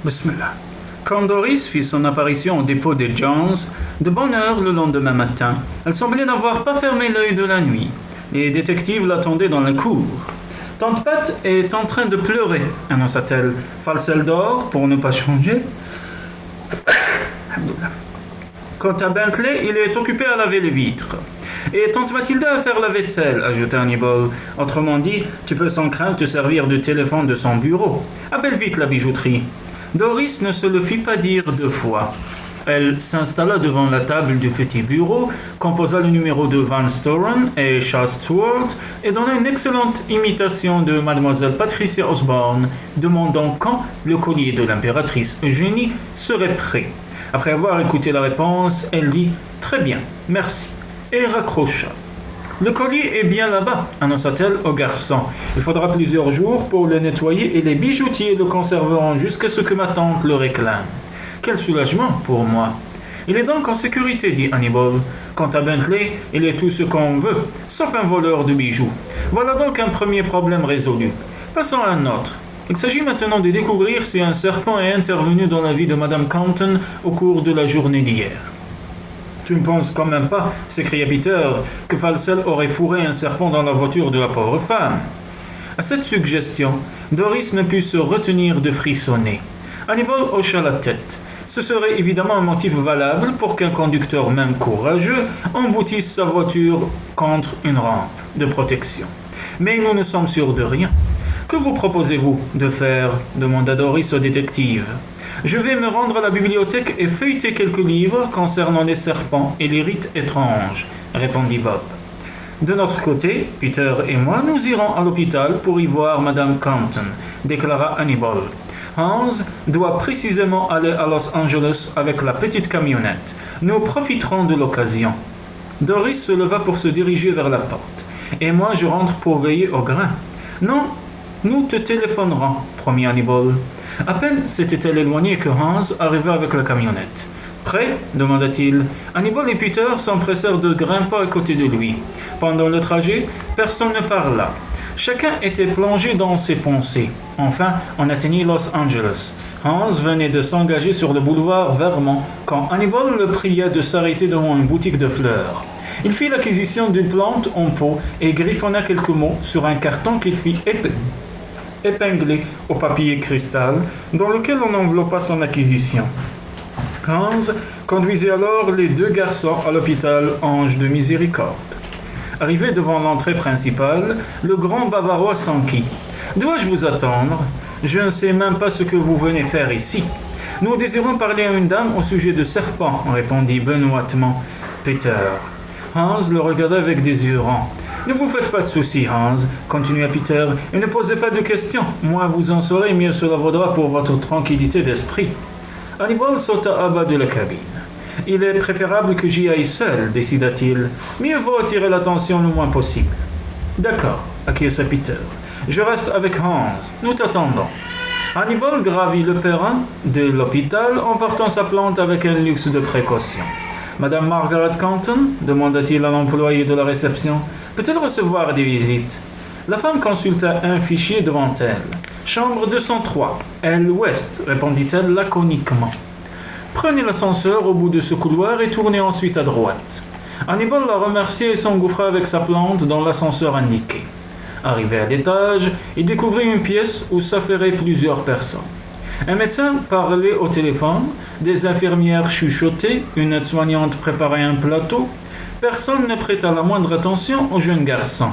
Bismillah. Quand Doris fit son apparition au dépôt des Jones, de bonne heure le lendemain matin, elle semblait n'avoir pas fermé l'œil de la nuit. Les détectives l'attendaient dans la cour. « Tante Pat est en train de pleurer », annonça-t-elle. « Falselle d'or pour ne pas changer. » Quant à Bentley, il est occupé à laver les vitres. Et tante Mathilda à faire la vaisselle, ajouta Hannibal. Autrement dit, tu peux sans crainte te servir du téléphone de son bureau. Appelle vite la bijouterie. Doris ne se le fit pas dire deux fois. Elle s'installa devant la table du petit bureau, composa le numéro de Van Storen et Shaftesworth et donna une excellente imitation de mademoiselle Patricia Osborne, demandant quand le collier de l'impératrice Eugénie serait prêt. Après avoir écouté la réponse, elle dit « Très bien, merci » et raccrocha. « Le collier est bien là-bas » annonça-t-elle au garçon. « Il faudra plusieurs jours pour le nettoyer et les bijoutiers le conserveront jusqu'à ce que ma tante le réclame. » Quel soulagement pour moi. Il est donc en sécurité, dit Hannibal. Quant à Bentley, il est tout ce qu'on veut, sauf un voleur de bijoux. Voilà donc un premier problème résolu. Passons à un autre. Il s'agit maintenant de découvrir si un serpent est intervenu dans la vie de Madame Compton au cours de la journée d'hier. Tu ne penses quand même pas, s'écria Peter, que Falsell aurait fourré un serpent dans la voiture de la pauvre femme. À cette suggestion, Doris ne put se retenir de frissonner. Hannibal hocha la tête. Ce serait évidemment un motif valable pour qu'un conducteur même courageux emboutisse sa voiture contre une rampe de protection. Mais nous ne sommes sûrs de rien. Que vous proposez-vous de faire demanda Doris au détective. Je vais me rendre à la bibliothèque et feuilleter quelques livres concernant les serpents et les rites étranges, répondit Bob. De notre côté, Peter et moi, nous irons à l'hôpital pour y voir Madame Compton, déclara Hannibal. Hans doit précisément aller à Los Angeles avec la petite camionnette. Nous profiterons de l'occasion. Doris se leva pour se diriger vers la porte. Et moi, je rentre pour veiller au grain. Non, nous te téléphonerons, promit Hannibal. À peine s'était-elle éloignée que Hans arriva avec la camionnette. Prêt demanda-t-il. Hannibal et Peter s'empressèrent de grimper à côté de lui. Pendant le trajet, personne ne parla. Chacun était plongé dans ses pensées. Enfin, on atteignit Los Angeles. Hans venait de s'engager sur le boulevard Vermont quand Hannibal le pria de s'arrêter devant une boutique de fleurs. Il fit l'acquisition d'une plante en pot et griffonna quelques mots sur un carton qu'il fit épingler au papier cristal dans lequel on enveloppa son acquisition. Hans conduisait alors les deux garçons à l'hôpital Ange de Miséricorde. Arrivé devant l'entrée principale, le grand Bavarois s'enquit. « Dois-je vous attendre ? Je ne sais même pas ce que vous venez faire ici. »« Nous désirons parler à une dame au sujet de serpents, » répondit benoîtement Peter. Hans le regarda avec des yeux ronds. « Ne vous faites pas de soucis, Hans, » continua Peter, « et ne posez pas de questions. Moins vous en saurez, mieux cela vaudra pour votre tranquillité d'esprit. » Hannibal sauta à bas de la cabine. « Il est préférable que j'y aille seul, décida-t-il. Mieux vaut attirer l'attention le moins possible. »« D'accord, » acquiesça Peter. « Je reste avec Hans. Nous t'attendons. » Hannibal gravit le perron de l'hôpital en portant sa plante avec un luxe de précaution. « Madame Margaret Compton » demanda-t-il à l'employé de la réception. « Peut-elle recevoir des visites ?» La femme consulta un fichier devant elle. « Chambre 203, aile ouest » répondit-elle laconiquement. « Prenez l'ascenseur au bout de ce couloir et tournez ensuite à droite. » Hannibal la remercia et s'engouffra avec sa plante dans l'ascenseur indiqué. Arrivé à l'étage, il découvrit une pièce où s'affairaient plusieurs personnes. Un médecin parlait au téléphone, des infirmières chuchotaient, une aide-soignante préparait un plateau. Personne ne prêta la moindre attention au jeune garçon.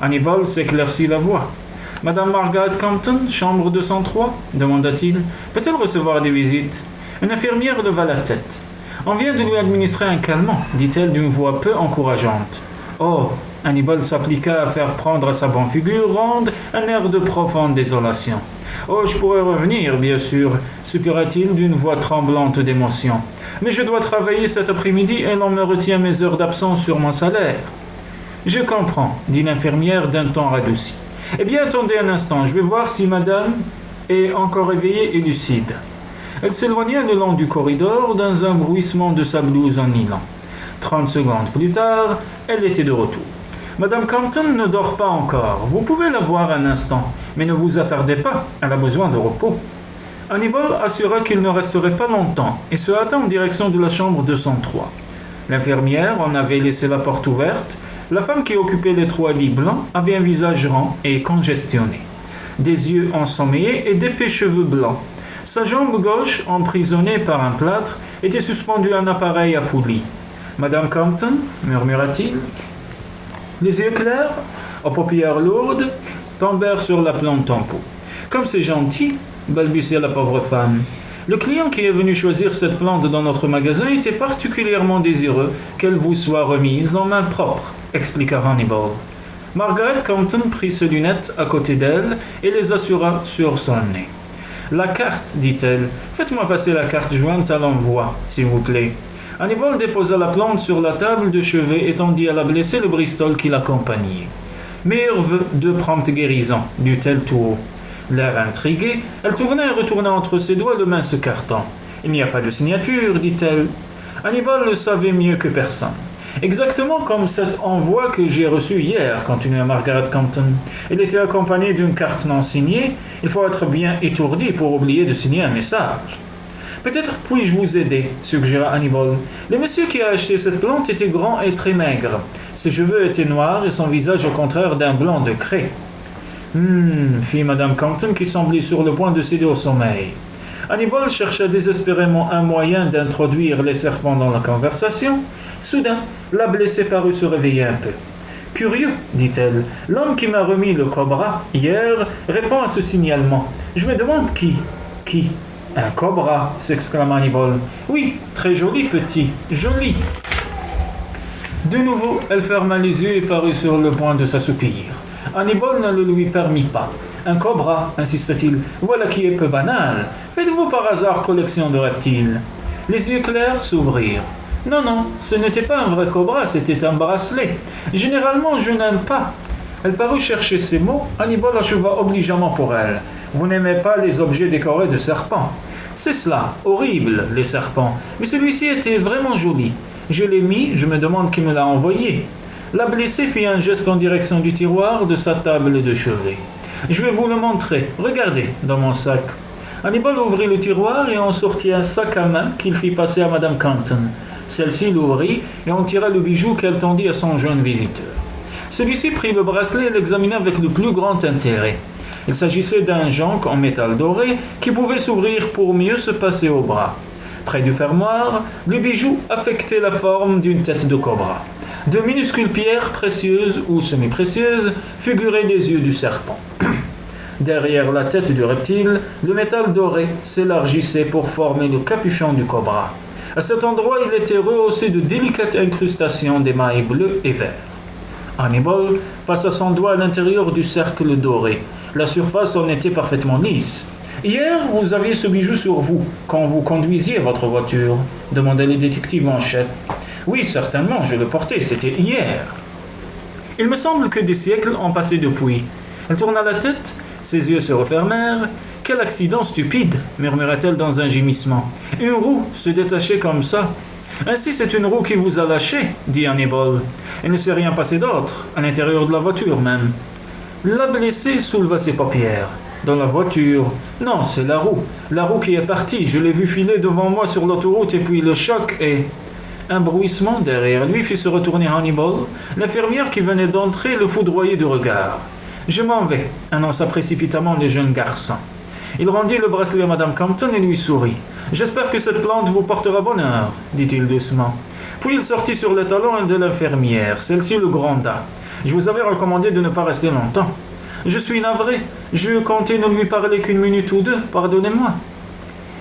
Hannibal s'éclaircit la voix. « Madame Margaret Compton, chambre 203 ?» demanda-t-il. « Peut-elle recevoir des visites ?» Une infirmière leva la tête. « On vient de lui administrer un calmant, » dit-elle d'une voix peu encourageante. « Oh !» Hannibal s'appliqua à faire prendre à sa bonne figure ronde un air de profonde désolation. « Oh, je pourrais revenir, bien sûr, » soupira-t-il d'une voix tremblante d'émotion. « Mais je dois travailler cet après-midi et l'on me retient mes heures d'absence sur mon salaire. »« Je comprends, » dit l'infirmière d'un ton radouci. « Eh bien, attendez un instant, je vais voir si madame est encore éveillée et lucide. » Elle s'éloigna le long du corridor dans un bruissement de sa blouse en nylon. 30 secondes plus tard, elle était de retour. « Madame Compton ne dort pas encore. Vous pouvez la voir un instant, mais ne vous attardez pas, elle a besoin de repos. » Hannibal assura qu'il ne resterait pas longtemps et se hâta en direction de la chambre 203. L'infirmière en avait laissé la porte ouverte. La femme qui occupait les 3 lits blancs avait un visage rond et congestionné, des yeux ensommeillés et d'épais cheveux blancs. Sa jambe gauche, emprisonnée par un plâtre, était suspendue à un appareil à poulie. « Madame Compton » murmura-t-il. Les yeux clairs, aux paupières lourdes, tombèrent sur la plante en pot. « Comme c'est gentil » balbutia la pauvre femme. « Le client qui est venu choisir cette plante dans notre magasin était particulièrement désireux qu'elle vous soit remise en main propre, » expliqua Hannibal. Margaret Compton prit ses lunettes à côté d'elle et les assura sur son nez. « La carte, dit-elle. Faites-moi passer la carte jointe à l'envoi, s'il vous plaît. » Hannibal déposa la plante sur la table de chevet et tendit à la blessée le bristol qui l'accompagnait. « Meilleurs vœux de prompte guérison, dit-elle tout haut. L'air intrigué, elle tourna et retourna entre ses doigts le mince carton. « Il n'y a pas de signature, dit-elle. » Hannibal le savait mieux que personne. « Exactement comme cet envoi que j'ai reçu hier, continua Margaret Compton. Il était accompagné d'une carte non signée. Il faut être bien étourdi pour oublier de signer un message. » « Peut-être puis-je vous aider, suggéra Hannibal. Le monsieur qui a acheté cette plante était grand et très maigre. Ses cheveux étaient noirs et son visage au contraire d'un blanc de craie. Fit Madame Compton qui semblait sur le point de céder au sommeil. Hannibal chercha désespérément un moyen d'introduire les serpents dans la conversation. Soudain, la blessée parut se réveiller un peu. « Curieux, dit-elle, l'homme qui m'a remis le cobra hier répond à ce signalement. Je me demande qui. » « Qui ? Un cobra, s'exclama Hannibal. Oui, très joli petit, joli. De nouveau, elle ferma les yeux et parut sur le point de s'assoupir. Hannibal ne le lui permit pas. Un cobra, insista-t-il, voilà qui est peu banal. Faites-vous par hasard collection de reptiles? Les yeux clairs s'ouvrirent. Non, non, ce n'était pas un vrai cobra, c'était un bracelet. Généralement, je n'aime pas. Elle parut chercher ces mots. Hannibal acheva obligeamment pour elle. Vous n'aimez pas les objets décorés de serpents. C'est cela, horrible, les serpents. Mais celui-ci était vraiment joli. Je l'ai mis, je me demande qui me l'a envoyé. La blessée fit un geste en direction du tiroir de sa table de chevet. Je vais vous le montrer. Regardez, dans mon sac. Hannibal ouvrit le tiroir et en sortit un sac à main qu'il fit passer à Madame Compton. Celle-ci l'ouvrit et en tira le bijou qu'elle tendit à son jeune visiteur. Celui-ci prit le bracelet et l'examina avec le plus grand intérêt. Il s'agissait d'un jonc en métal doré qui pouvait s'ouvrir pour mieux se passer au bras. Près du fermoir, le bijou affectait la forme d'une tête de cobra. De minuscules pierres précieuses ou semi-précieuses figuraient les yeux du serpent. Derrière la tête du reptile, le métal doré s'élargissait pour former le capuchon du cobra. À cet endroit, il était rehaussé de délicates incrustations d'émail bleu et vert. Hannibal passa son doigt à l'intérieur du cercle doré. La surface en était parfaitement lisse. « Hier, vous aviez ce bijou sur vous, quand vous conduisiez votre voiture ?» demanda le détective en chef. « Oui, certainement, je le portais, c'était hier. » « Il me semble que des siècles ont passé depuis. » Elle tourna la tête, ses yeux se refermèrent. « Quel accident stupide !» murmura-t-elle dans un gémissement. « Une roue se détachait comme ça. »« Ainsi, c'est une roue qui vous a lâché, » dit Hannibal. « Il ne s'est rien passé d'autre, à l'intérieur de la voiture même. » La blessée souleva ses paupières. Dans la voiture. Non, c'est la roue. La roue qui est partie. Je l'ai vue filer devant moi sur l'autoroute et puis le choc et... Un bruissement derrière lui fit se retourner Hannibal. L'infirmière qui venait d'entrer le foudroyait du regard. Je m'en vais, annonça précipitamment le jeune garçon. Il rendit le bracelet à Madame Compton et lui sourit. J'espère que cette plante vous portera bonheur, dit-il doucement. Puis il sortit sur le talon de l'infirmière. Celle-ci le gronda. Je vous avais recommandé de ne pas rester longtemps. Je suis navré. Je comptais ne lui parler qu'une minute ou deux. Pardonnez-moi.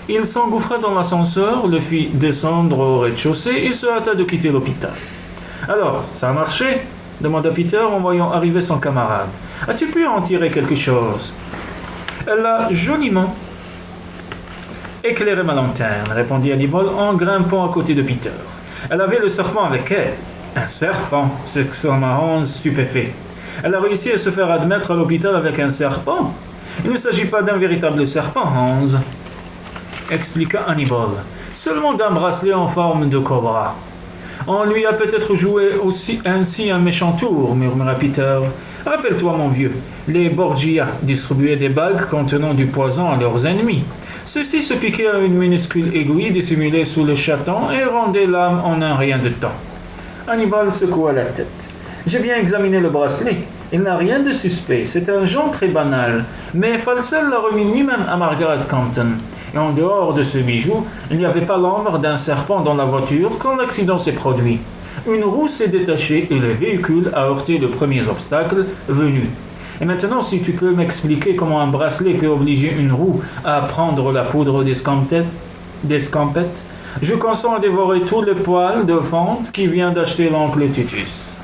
Il s'engouffra dans l'ascenseur, le fit descendre au rez-de-chaussée et se hâta de quitter l'hôpital. Alors, ça a marché ? Demanda Peter en voyant arriver son camarade. As-tu pu en tirer quelque chose ? Elle a joliment éclairé ma lanterne, répondit Hannibal en grimpant à côté de Peter. Elle avait le serpent avec elle. Un serpent, s'exclama Hans stupéfait. Elle a réussi à se faire admettre à l'hôpital avec un serpent. Il ne s'agit pas d'un véritable serpent, Hans, expliqua Hannibal. Seulement d'un bracelet en forme de cobra. On lui a peut-être joué aussi ainsi un méchant tour, murmura Peter. Rappelle-toi, mon vieux, les Borgia distribuaient des bagues contenant du poison à leurs ennemis. Ceux-ci se piquaient à une minuscule aiguille dissimulée sous le chaton et rendaient l'âme en un rien de temps. Hannibal secoua la tête. J'ai bien examiné le bracelet. Il n'a rien de suspect. C'est un genre très banal. Mais Falsell l'a remis lui-même à Margaret Compton. Et en dehors de ce bijou, il n'y avait pas l'ombre d'un serpent dans la voiture quand l'accident s'est produit. Une roue s'est détachée et le véhicule a heurté les premiers obstacles venus. Et maintenant, si tu peux m'expliquer comment un bracelet peut obliger une roue à prendre la poudre d'escampette, je consens à dévorer tout le poil de fonte qui vient d'acheter l'oncle Titus.